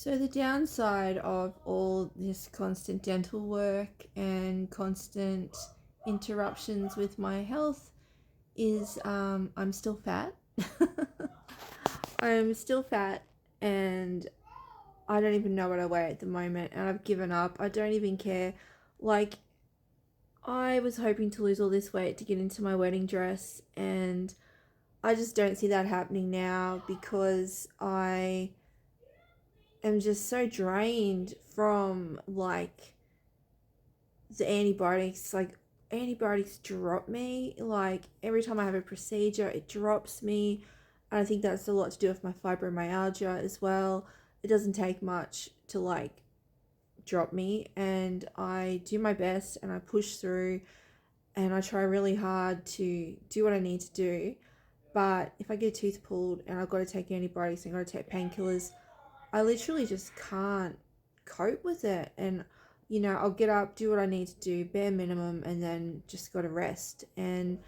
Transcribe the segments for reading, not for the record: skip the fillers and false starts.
So, the downside of all this constant dental work and constant interruptions with my health is I'm still fat. I'm still fat and I don't even know what I weigh at the moment and I've given up. I don't even care. Like, I was hoping to lose all this weight to get into my wedding dress and I just don't see that happening now because I am just so drained from the antibiotics. Like, antibiotics drop me. Like, every time I have a procedure, it drops me. And I think that's a lot to do with my fibromyalgia as well. It doesn't take much to drop me, and I do my best and I push through and I try really hard to do what I need to do. But if I get a tooth pulled and I've got to take antibiotics and I've got to take painkillers, I literally just can't cope with it. And, I'll get up, do what I need to do, bare minimum, and then just got to rest. And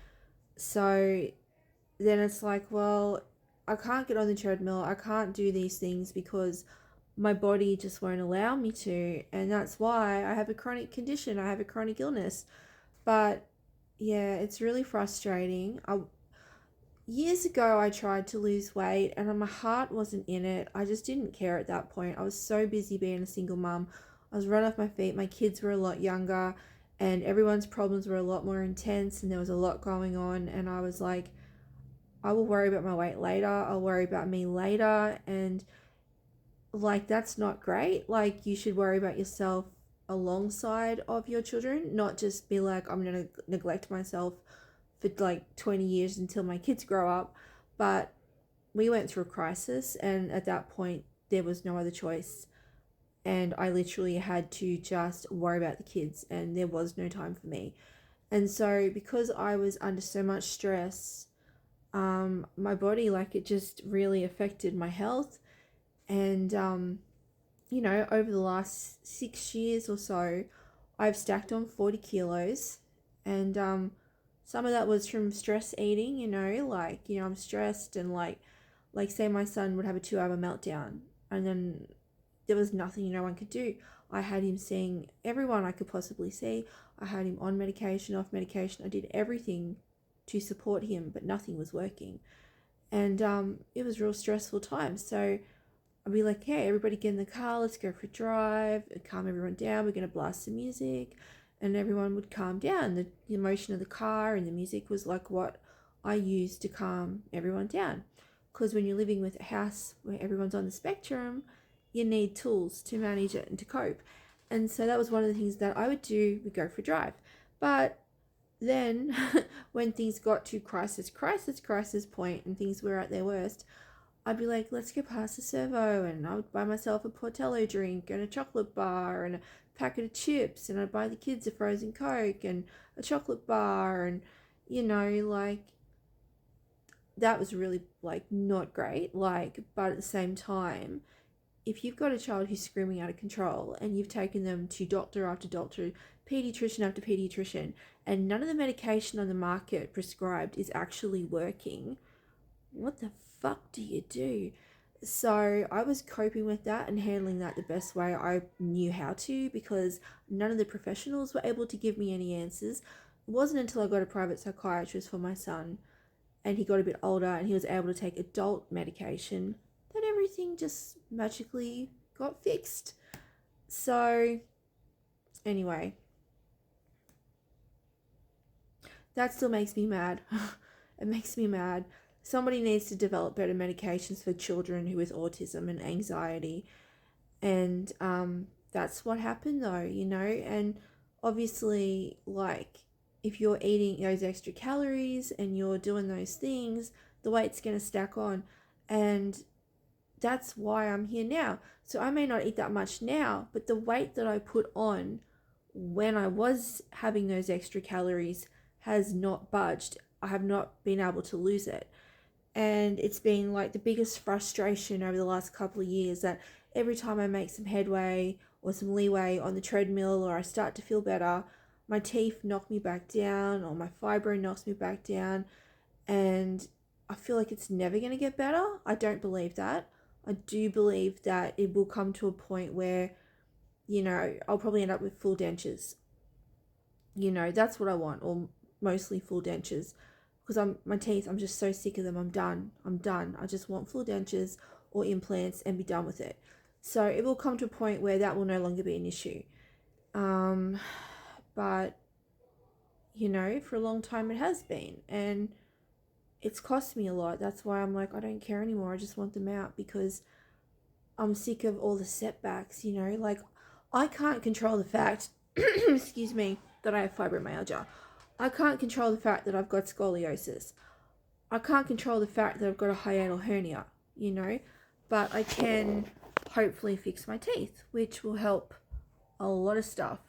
so then it's like, well, I can't get on the treadmill. I can't do these things because my body just won't allow me to. And that's why I have a chronic condition. I have a chronic illness. But yeah, it's really frustrating. Years ago, I tried to lose weight and my heart wasn't in it. I just didn't care at that point. I was so busy being a single mum. I was run off my feet. My kids were a lot younger and everyone's problems were a lot more intense and there was a lot going on. And I was like, I will worry about my weight later. I'll worry about me later. And that's not great. Like, you should worry about yourself alongside of your children, not just be like, I'm going to neglect myself for 20 years until my kids grow up. But we went through a crisis, and at that point, there was no other choice. And I literally had to just worry about the kids, and there was no time for me. And so, because I was under so much stress, my body, it just really affected my health. And, over the last 6 years or so, I've stacked on 40 kilos. And, some of that was from stress eating, I'm stressed and say my son would have a 2 hour meltdown and then there was nothing no one could do. I had him seeing everyone I could possibly see. I had him on medication, off medication. I did everything to support him, but nothing was working. And it was a real stressful time. So I'd be like, hey, everybody get in the car, let's go for a drive, calm everyone down, we're going to blast some music. And everyone would calm down. The emotion of the car and the music was like what I used to calm everyone down. Because when you're living with a house where everyone's on the spectrum, you need tools to manage it and to cope. And so that was one of the things that I would do, we'd go for a drive. But then when things got to crisis point and things were at their worst, I'd be like, let's go past the servo, and I would buy myself a Portello drink and a chocolate bar and a packet of chips, and I'd buy the kids a frozen Coke and a chocolate bar, and that was really not great. But at the same time, if you've got a child who's screaming out of control and you've taken them to doctor after doctor, pediatrician after pediatrician, and none of the medication on the market prescribed is actually working, what the fuck do you do? So I was coping with that and handling that the best way I knew how to, because none of the professionals were able to give me any answers. It wasn't until I got a private psychiatrist for my son and he got a bit older and he was able to take adult medication that everything just magically got fixed. So anyway, that still makes me mad. It makes me mad. Somebody needs to develop better medications for children who with autism and anxiety. And that's what happened though, and obviously if you're eating those extra calories and you're doing those things, the weight's going to stack on. And that's why I'm here now. So I may not eat that much now, but the weight that I put on when I was having those extra calories has not budged. I have not been able to lose it. And it's been the biggest frustration over the last couple of years that every time I make some headway or some leeway on the treadmill or I start to feel better, my teeth knock me back down or my fibro knocks me back down, and I feel like it's never going to get better. I don't believe that. I do believe that it will come to a point where, I'll probably end up with full dentures. That's what I want, or mostly full dentures. Because my teeth, I'm just so sick of them. I'm done. I just want full dentures or implants and be done with it. So it will come to a point where that will no longer be an issue. But for a long time it has been, and it's cost me a lot. That's why I'm like, I don't care anymore. I just want them out because I'm sick of all the setbacks, like I can't control the fact, excuse me, that I have fibromyalgia. I can't control the fact that I've got scoliosis. I can't control the fact that I've got a hiatal hernia, but I can hopefully fix my teeth, which will help a lot of stuff.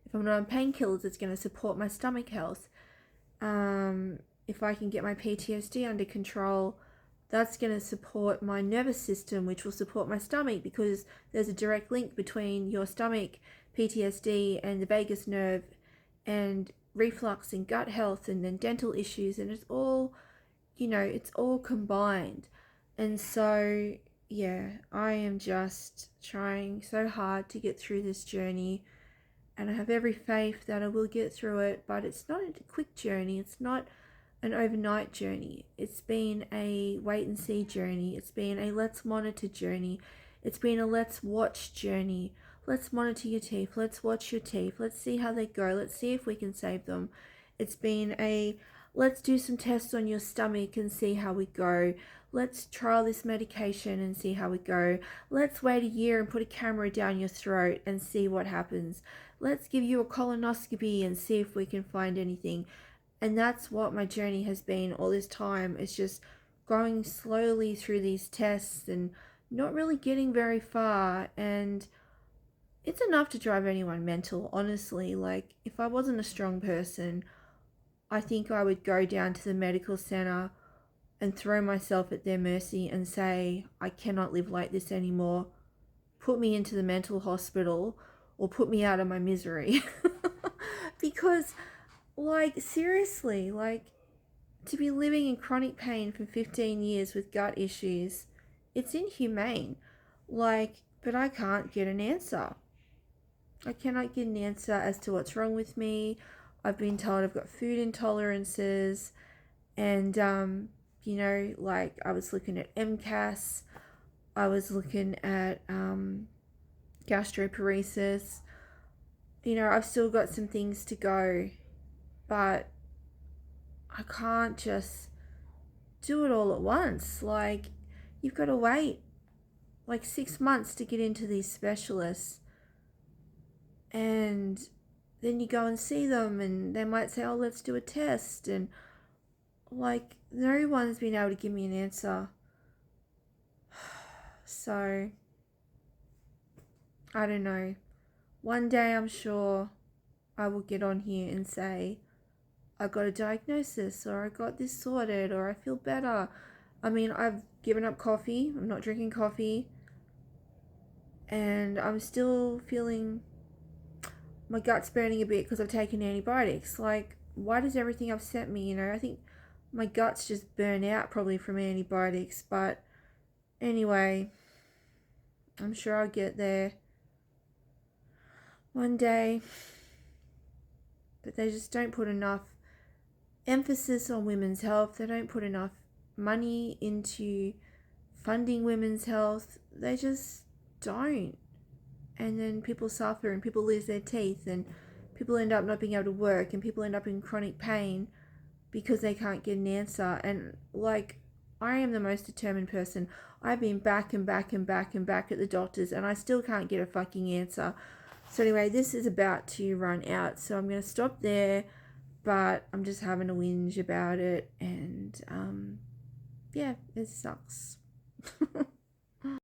If I'm not on painkillers, it's going to support my stomach health. If I can get my PTSD under control, that's going to support my nervous system, which will support my stomach, because there's a direct link between your stomach, PTSD, and the vagus nerve, and reflux and gut health, and then dental issues, and it's all combined. And so, yeah, I am just trying so hard to get through this journey, and I have every faith that I will get through it, but it's not a quick journey. It's not an overnight journey. It's been a wait and see journey. It's been a let's monitor journey. It's been a let's watch journey. Let's monitor your teeth. Let's watch your teeth. Let's see how they go. Let's see if we can save them. It's been a let's do some tests on your stomach and see how we go. Let's trial this medication and see how we go. Let's wait a year and put a camera down your throat and see what happens. Let's give you a colonoscopy and see if we can find anything. And that's what my journey has been all this time. It's just going slowly through these tests and not really getting very far. And it's enough to drive anyone mental, honestly. Like, if I wasn't a strong person, I think I would go down to the medical center and throw myself at their mercy and say, I cannot live like this anymore. Put me into the mental hospital or put me out of my misery. Because, like, seriously, like, to be living in chronic pain for 15 years with gut issues, it's inhumane. Like, but I can't get an answer. I cannot get an answer as to what's wrong with me. I've been told I've got food intolerances, and like, I was looking at MCAS, I was looking at gastroparesis. I've still got some things to go, but I can't just do it all at once. Like, you've got to wait like 6 months to get into these specialists, and then you go and see them and they might say, oh, let's do a test, and like, no one's been able to give me an answer. So I don't know. One day I'm sure I will get on here and say, I got a diagnosis, or I got this sorted, or I feel better. I mean, I've given up coffee. I'm not drinking coffee. And I'm still feeling my gut's burning a bit because I've taken antibiotics. Like, why does everything upset me? I think my gut's just burn out probably from antibiotics. But anyway, I'm sure I'll get there one day. But they just don't put enough emphasis on women's health. They don't put enough money into funding women's health. They just don't. And then people suffer and people lose their teeth and people end up not being able to work and people end up in chronic pain because they can't get an answer. And like, I am the most determined person. I've been back and back and back and back at the doctors and I still can't get a fucking answer. So anyway, this is about to run out, so I'm going to stop there, but I'm just having a whinge about it, and yeah, it sucks.